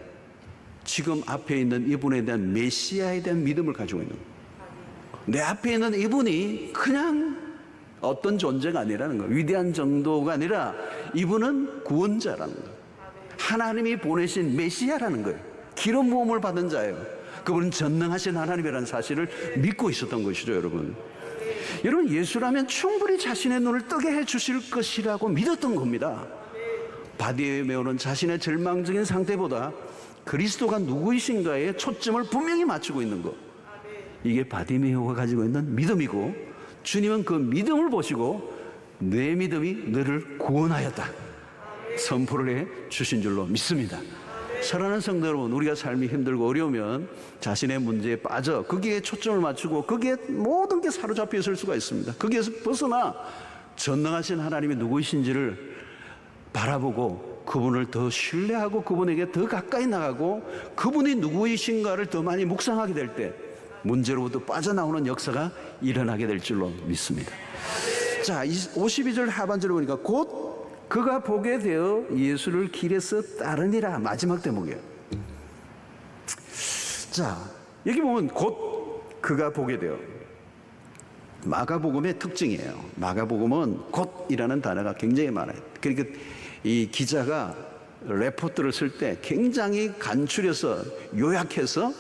지금 앞에 있는 이분에 대한 메시아에 대한 믿음을 가지고 있는 거예요. 내 앞에 있는 이분이 그냥 어떤 존재가 아니라는 거예요. 위대한 정도가 아니라 이분은 구원자라는 거예요. 하나님이 보내신 메시아라는 거예요. 기름 부음을 받은 자예요. 그분은 전능하신 하나님이라는 사실을 믿고 있었던 것이죠, 여러분. 여러분, 예수라면 충분히 자신의 눈을 뜨게 해주실 것이라고 믿었던 겁니다. 바디메오는 자신의 절망적인 상태보다 그리스도가 누구이신가에 초점을 분명히 맞추고 있는 것. 이게 바디메오가 가지고 있는 믿음이고, 주님은 그 믿음을 보시고 내 믿음이 너를 구원하였다 선포를 해 주신 줄로 믿습니다. 사랑하는 성도 여러분, 우리가 삶이 힘들고 어려우면 자신의 문제에 빠져 거기에 초점을 맞추고 거기에 모든 게 사로잡혀 있을 수가 있습니다. 거기에서 벗어나 전능하신 하나님이 누구이신지를 바라보고 그분을 더 신뢰하고 그분에게 더 가까이 나가고 그분이 누구이신가를 더 많이 묵상하게 될 때 문제로부터 빠져나오는 역사가 일어나게 될 줄로 믿습니다. 자, 52절 하반절을 보니까 곧 그가 보게 되어 예수를 길에서 따르니라. 마지막 대목이에요. 자, 여기 보면 곧 그가 보게 되어. 마가복음의 특징이에요. 마가복음은 곧이라는 단어가 굉장히 많아요. 그러니까 이 기자가 레포트를 쓸 때 굉장히 간추려서 요약해서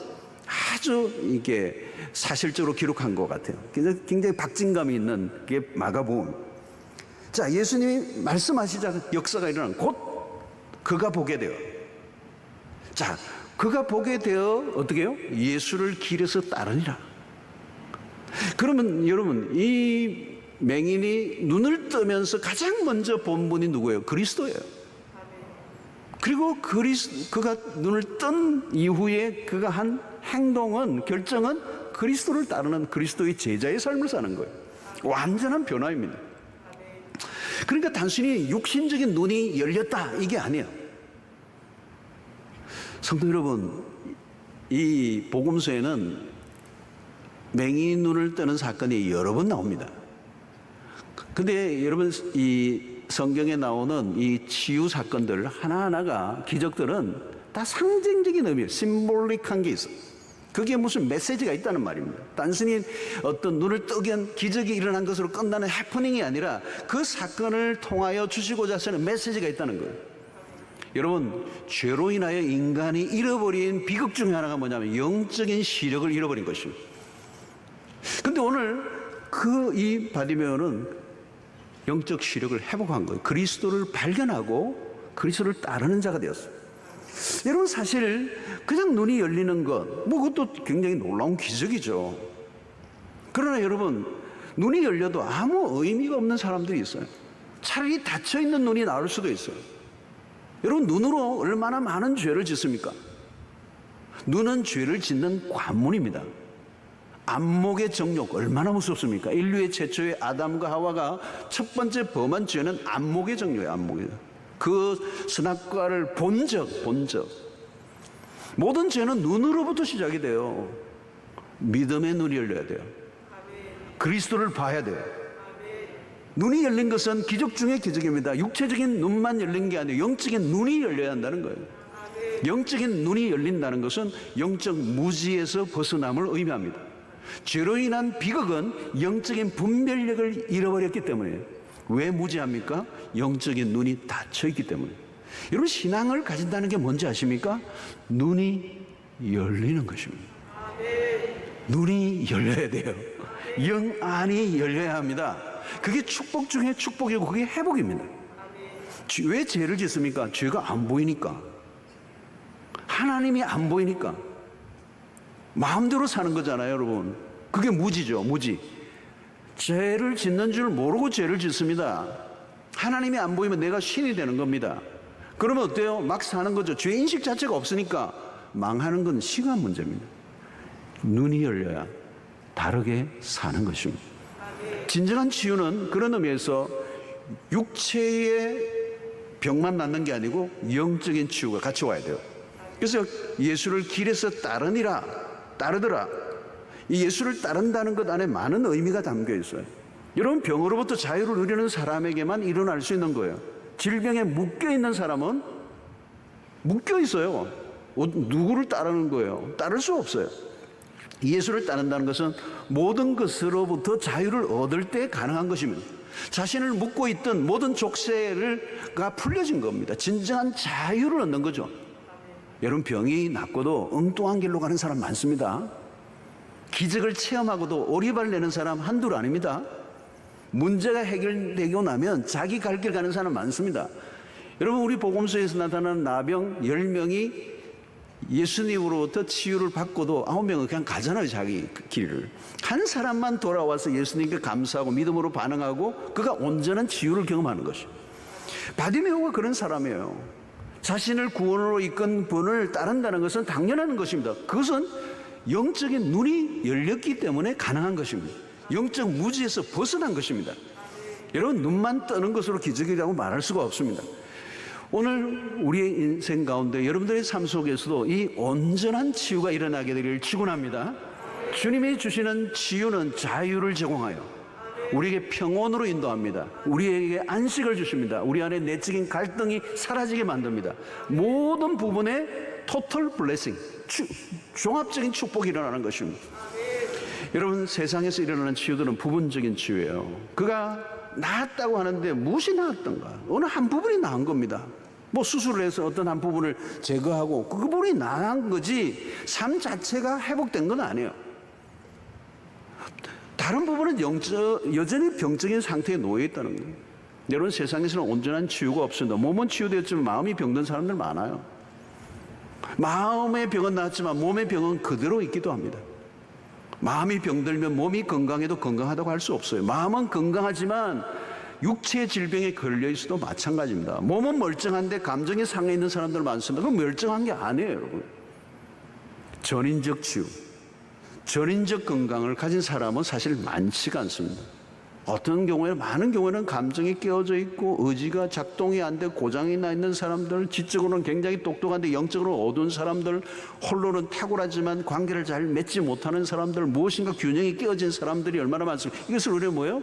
아주 이게 사실적으로 기록한 것 같아요. 굉장히 박진감이 있는 게 마가복음. 자, 예수님이 말씀하시자 역사가 일어난 곧 그가 보게 되어. 자, 그가 보게 되어 어떻게 해요? 예수를 길에서 따르니라. 그러면 여러분, 이 맹인이 눈을 뜨면서 가장 먼저 본 분이 누구예요? 그리스도예요. 그리고 그가 눈을 뜬 이후에 그가 한 행동은, 결정은 그리스도를 따르는 그리스도의 제자의 삶을 사는 거예요. 완전한 변화입니다. 그러니까 단순히 육신적인 눈이 열렸다 이게 아니에요. 성도 여러분, 이 복음서에는 맹인 눈을 뜨는 사건이 여러 번 나옵니다. 근데 여러분, 이 성경에 나오는 이 치유 사건들 하나하나가, 기적들은 다 상징적인 의미예요. 심볼릭한 게 있어요. 그게 무슨 메시지가 있다는 말입니다. 단순히 어떤 눈을 뜨게 한 기적이 일어난 것으로 끝나는 해프닝이 아니라 그 사건을 통하여 주시고자 하시는 메시지가 있다는 거예요. 여러분, 죄로 인하여 인간이 잃어버린 비극 중에 하나가 뭐냐면 영적인 시력을 잃어버린 것입니다. 근데 오늘 이 바디메오는 영적 시력을 회복한 거예요. 그리스도를 발견하고 그리스도를 따르는 자가 되었어요. 여러분, 사실 그냥 눈이 열리는 것, 그것도 굉장히 놀라운 기적이죠. 그러나 여러분, 눈이 열려도 아무 의미가 없는 사람들이 있어요. 차라리 닫혀있는 눈이 나을 수도 있어요. 여러분, 눈으로 얼마나 많은 죄를 짓습니까? 눈은 죄를 짓는 관문입니다. 안목의 정욕 얼마나 무섭습니까? 인류의 최초의 아담과 하와가 첫 번째 범한 죄는 안목의 정욕이에요. 안목의. 그 선악과를 본 적. 모든 죄는 눈으로부터 시작이 돼요. 믿음의 눈이 열려야 돼요. 그리스도를 봐야 돼요. 눈이 열린 것은 기적 중의 기적입니다. 육체적인 눈만 열린 게 아니에요. 영적인 눈이 열려야 한다는 거예요. 영적인 눈이 열린다는 것은 영적 무지에서 벗어남을 의미합니다. 죄로 인한 비극은 영적인 분별력을 잃어버렸기 때문에. 왜 무지합니까? 영적인 눈이 닫혀있기 때문에. 여러분, 신앙을 가진다는 게 뭔지 아십니까? 눈이 열리는 것입니다. 눈이 열려야 돼요. 영 안이 열려야 합니다. 그게 축복 중에 축복이고 그게 회복입니다. 왜 죄를 짓습니까? 죄가 안 보이니까. 하나님이 안 보이니까. 마음대로 사는 거잖아요, 여러분. 그게 무지죠, 무지. 죄를 짓는 줄 모르고 죄를 짓습니다. 하나님이 안 보이면 내가 신이 되는 겁니다. 그러면 어때요? 막 사는 거죠. 죄인식 자체가 없으니까 망하는 건 시간 문제입니다. 눈이 열려야 다르게 사는 것입니다. 진정한 치유는 그런 의미에서 육체의 병만 낫는 게 아니고 영적인 치유가 같이 와야 돼요. 그래서 예수를 길에서 따르더라. 이 예수를 따른다는 것 안에 많은 의미가 담겨 있어요. 여러분, 병으로부터 자유를 누리는 사람에게만 일어날 수 있는 거예요. 질병에 묶여 있는 사람은 묶여 있어요. 누구를 따르는 거예요? 따를 수 없어요. 예수를 따른다는 것은 모든 것으로부터 자유를 얻을 때 가능한 것입니다. 자신을 묶고 있던 모든 족쇄가 풀려진 겁니다. 진정한 자유를 얻는 거죠. 여러분, 병이 낫고도 엉뚱한 길로 가는 사람 많습니다. 기적을 체험하고도 오리발 내는 사람 한둘 아닙니다. 문제가 해결되고 나면 자기 갈 길 가는 사람 많습니다. 여러분, 우리 복음서에서 나타나는 나병 10명이 예수님으로부터 치유를 받고도 9명은 그냥 가잖아요, 자기 길을. 한 사람만 돌아와서 예수님께 감사하고 믿음으로 반응하고 그가 온전한 치유를 경험하는 것이에요. 바디메오가 그런 사람이에요. 자신을 구원으로 이끈 분을 따른다는 것은 당연한 것입니다. 그것은 영적인 눈이 열렸기 때문에 가능한 것입니다. 영적 무지에서 벗어난 것입니다. 여러분, 눈만 뜨는 것으로 기적이라고 말할 수가 없습니다. 오늘 우리의 인생 가운데 여러분들의 삶 속에서도 이 온전한 치유가 일어나게 되기를 축원합니다. 주님이 주시는 치유는 자유를 제공하여 우리에게 평온으로 인도합니다. 우리에게 안식을 주십니다. 우리 안에 내적인 갈등이 사라지게 만듭니다. 모든 부분에 토탈 블레싱, 종합적인 축복이 일어나는 것입니다. 여러분, 세상에서 일어나는 치유들은 부분적인 치유예요. 그가 나았다고 하는데 무엇이 나았던가? 어느 한 부분이 나은 겁니다. 뭐 수술을 해서 어떤 한 부분을 제거하고 그 부분이 나은 거지 삶 자체가 회복된 건 아니에요. 다른 부분은 여전히 병적인 상태에 놓여 있다는 거예요. 여러분, 세상에서는 온전한 치유가 없습니다. 몸은 치유되었지만 마음이 병든 사람들 많아요. 마음의 병은 나았지만 몸의 병은 그대로 있기도 합니다. 마음이 병들면 몸이 건강해도 건강하다고 할 수 없어요. 마음은 건강하지만 육체의 질병에 걸려 있어도 마찬가지입니다. 몸은 멀쩡한데 감정이 상해 있는 사람들 많습니다. 그건 멀쩡한 게 아니에요, 여러분. 전인적 치유, 전인적 건강을 가진 사람은 사실 많지가 않습니다. 어떤 경우에는, 많은 경우에는 감정이 깨어져 있고 의지가 작동이 안 돼 고장이 나 있는 사람들, 지적으로는 굉장히 똑똑한데 영적으로 어두운 사람들, 홀로는 탁월하지만 관계를 잘 맺지 못하는 사람들, 무엇인가 균형이 깨어진 사람들이 얼마나 많습니까? 이것을 우리가 뭐예요?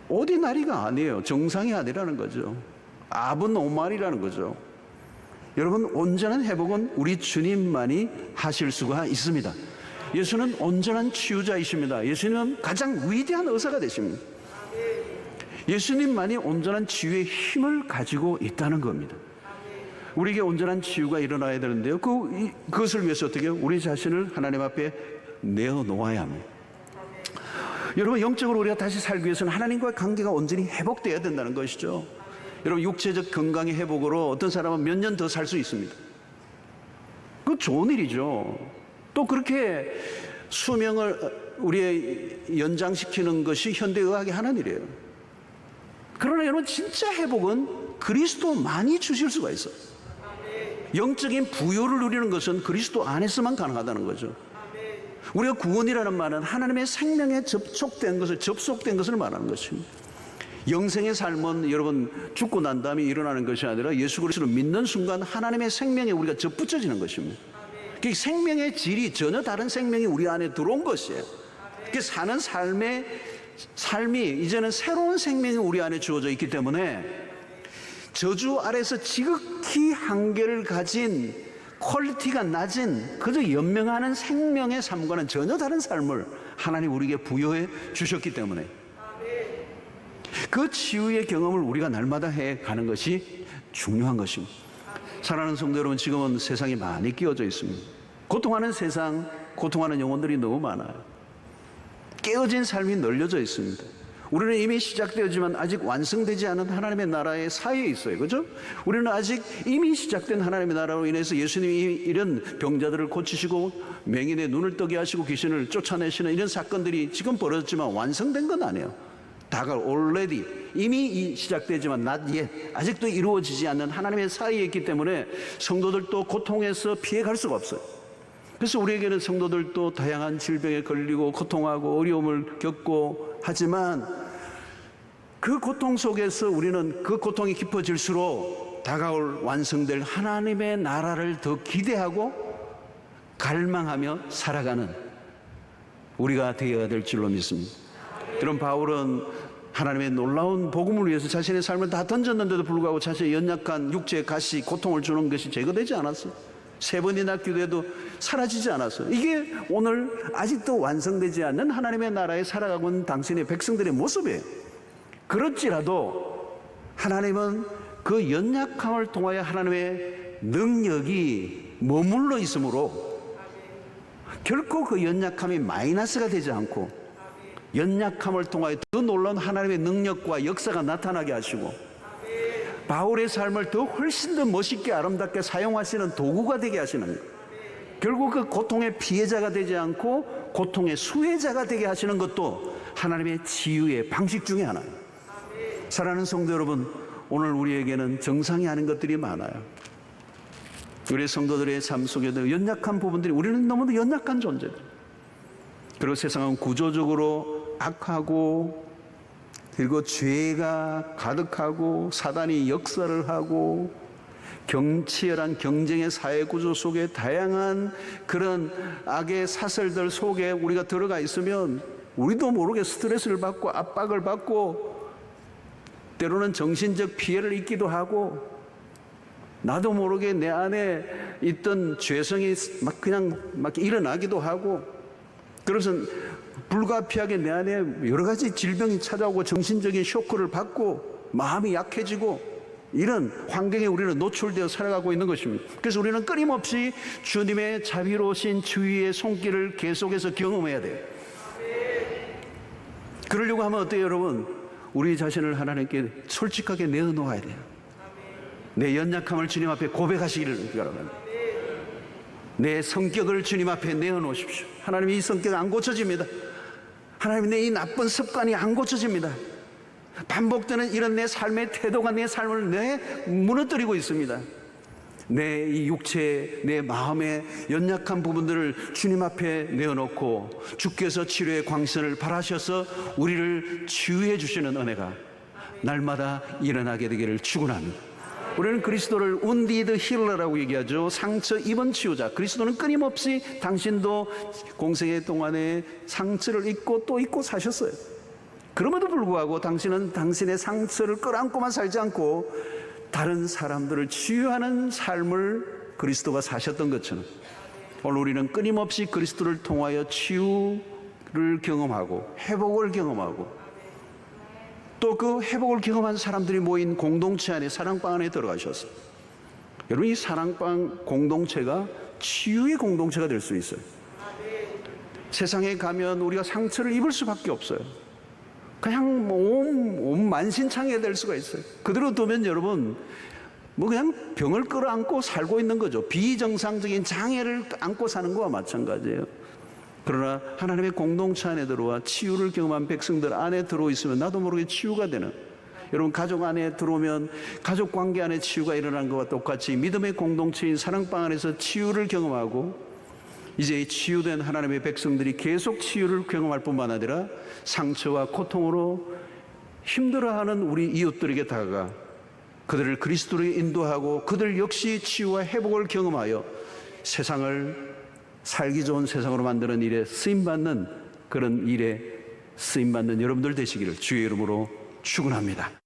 오디나리가 아니에요. 정상이 아니라는 거죠. 아브노말이라는 거죠. 여러분, 온전한 회복은 우리 주님만이 하실 수가 있습니다. 예수는 온전한 치유자이십니다. 예수님은 가장 위대한 의사가 되십니다. 예수님만이 온전한 치유의 힘을 가지고 있다는 겁니다. 우리에게 온전한 치유가 일어나야 되는데요. 그것을 위해서 어떻게 해요? 우리 자신을 하나님 앞에 내어놓아야 합니다. 여러분, 영적으로 우리가 다시 살기 위해서는 하나님과의 관계가 온전히 회복돼야 된다는 것이죠. 여러분, 육체적 건강의 회복으로 어떤 사람은 몇 년 더 살 수 있습니다. 그건 좋은 일이죠. 또 그렇게 수명을 우리의 연장시키는 것이 현대의학이 하는 일이에요. 그러나 여러분, 진짜 회복은 그리스도만이 주실 수가 있어요. 영적인 부요를 누리는 것은 그리스도 안에서만 가능하다는 거죠. 우리가 구원이라는 말은 하나님의 생명에 접속된 것을 말하는 것입니다. 영생의 삶은 여러분 죽고 난 다음에 일어나는 것이 아니라 예수 그리스도를 믿는 순간 하나님의 생명에 우리가 접붙여지는 것입니다. 그 생명의 질이 전혀 다른 생명이 우리 안에 들어온 것이에요. 그 사는 삶이 이제는 새로운 생명이 우리 안에 주어져 있기 때문에 저주 아래서 지극히 한계를 가진 퀄리티가 낮은 그저 연명하는 생명의 삶과는 전혀 다른 삶을 하나님 우리에게 부여해 주셨기 때문에 그 치유의 경험을 우리가 날마다 해가는 것이 중요한 것입니다. 사랑하는 성도 여러분, 지금은 세상이 많이 끼어져 있습니다. 고통하는 세상, 고통하는 영혼들이 너무 많아요. 깨어진 삶이 널려져 있습니다. 우리는 이미 시작되었지만 아직 완성되지 않은 하나님의 나라의 사이에 있어요. 그죠? 우리는 아직 이미 시작된 하나님의 나라로 인해서 예수님이 이런 병자들을 고치시고 맹인의 눈을 뜨게 하시고 귀신을 쫓아내시는 이런 사건들이 지금 벌어졌지만 완성된 건 아니에요. 다가 already 이미 시작되지만 not yet 아직도 이루어지지 않는 하나님의 사이에 있기 때문에 성도들도 고통에서 피해갈 수가 없어요. 그래서 우리에게는 성도들도 다양한 질병에 걸리고 고통하고 어려움을 겪고 하지만 그 고통 속에서 우리는 그 고통이 깊어질수록 다가올 완성될 하나님의 나라를 더 기대하고 갈망하며 살아가는 우리가 되어야 될 줄로 믿습니다. 그런 바울은 하나님의 놀라운 복음을 위해서 자신의 삶을 다 던졌는데도 불구하고 자신의 연약한 육체의 가시 고통을 주는 것이 제거되지 않았어요. 3번이나 기도해도 사라지지 않았어요. 이게 오늘 아직도 완성되지 않는 하나님의 나라에 살아가고 있는 당신의 백성들의 모습이에요. 그렇지라도 하나님은 그 연약함을 통하여 하나님의 능력이 머물러 있으므로 결코 그 연약함이 마이너스가 되지 않고 연약함을 통하여 더 놀라운 하나님의 능력과 역사가 나타나게 하시고 바울의 삶을 더 훨씬 더 멋있게 아름답게 사용하시는 도구가 되게 하시는 거예요. 결국 그 고통의 피해자가 되지 않고 고통의 수혜자가 되게 하시는 것도 하나님의 치유의 방식 중에 하나예요. 사랑하는 성도 여러분, 오늘 우리에게는 정상이 아닌 것들이 많아요. 우리 성도들의 삶 속에도 연약한 부분들이, 우리는 너무도 연약한 존재들. 그리고 세상은 구조적으로 악하고 그리고 죄가 가득하고 사단이 역사를 하고 치열한 경쟁의 사회 구조 속에 다양한 그런 악의 사슬들 속에 우리가 들어가 있으면 우리도 모르게 스트레스를 받고 압박을 받고 때로는 정신적 피해를 입기도 하고 나도 모르게 내 안에 있던 죄성이 막 일어나기도 하고 그래서 불가피하게 내 안에 여러 가지 질병이 찾아오고 정신적인 쇼크를 받고 마음이 약해지고 이런 환경에 우리는 노출되어 살아가고 있는 것입니다. 그래서 우리는 끊임없이 주님의 자비로우신 주위의 손길을 계속해서 경험해야 돼요. 그러려고 하면 어때요, 여러분? 우리 자신을 하나님께 솔직하게 내어놓아야 돼요. 내 연약함을 주님 앞에 고백하시기를 바랍니다. 내 성격을 주님 앞에 내어놓으십시오. 하나님, 이 성격 안 고쳐집니다. 하나님, 내 이 나쁜 습관이 안 고쳐집니다. 반복되는 이런 내 삶의 태도가 내 삶을 무너뜨리고 있습니다. 내 이 육체, 내 마음의 연약한 부분들을 주님 앞에 내어놓고 주께서 치료의 광선을 발하셔서 우리를 치유해 주시는 은혜가 날마다 일어나게 되기를 축원합니다. 우리는 그리스도를 wounded healer라고 얘기하죠. 상처 입은 치유자. 그리스도는 끊임없이 당신도 공생의 동안에 상처를 입고 또 입고 사셨어요. 그럼에도 불구하고 당신은 당신의 상처를 끌어안고만 살지 않고 다른 사람들을 치유하는 삶을 그리스도가 사셨던 것처럼 오늘 우리는 끊임없이 그리스도를 통하여 치유를 경험하고 회복을 경험하고 또 그 회복을 경험한 사람들이 모인 공동체 안에, 사랑방 안에 들어가셨어요. 여러분, 이 사랑방 공동체가 치유의 공동체가 될 수 있어요. 세상에 가면 우리가 상처를 입을 수밖에 없어요. 그냥 온 만신창이가 될 수가 있어요. 그대로 두면 여러분, 그냥 병을 끌어안고 살고 있는 거죠. 비정상적인 장애를 안고 사는 거와 마찬가지예요. 그러나 하나님의 공동체 안에 들어와 치유를 경험한 백성들 안에 들어있으면 나도 모르게 치유가 되는, 여러분 가족 안에 들어오면 가족 관계 안에 치유가 일어나는 것과 똑같이 믿음의 공동체인 사랑방 안에서 치유를 경험하고 이제 치유된 하나님의 백성들이 계속 치유를 경험할 뿐만 아니라 상처와 고통으로 힘들어하는 우리 이웃들에게 다가가 그들을 그리스도로 인도하고 그들 역시 치유와 회복을 경험하여 세상을 살기 좋은 세상으로 만드는 일에 쓰임받는 그런 일에 쓰임받는 여러분들 되시기를 주의 이름으로 축원합니다.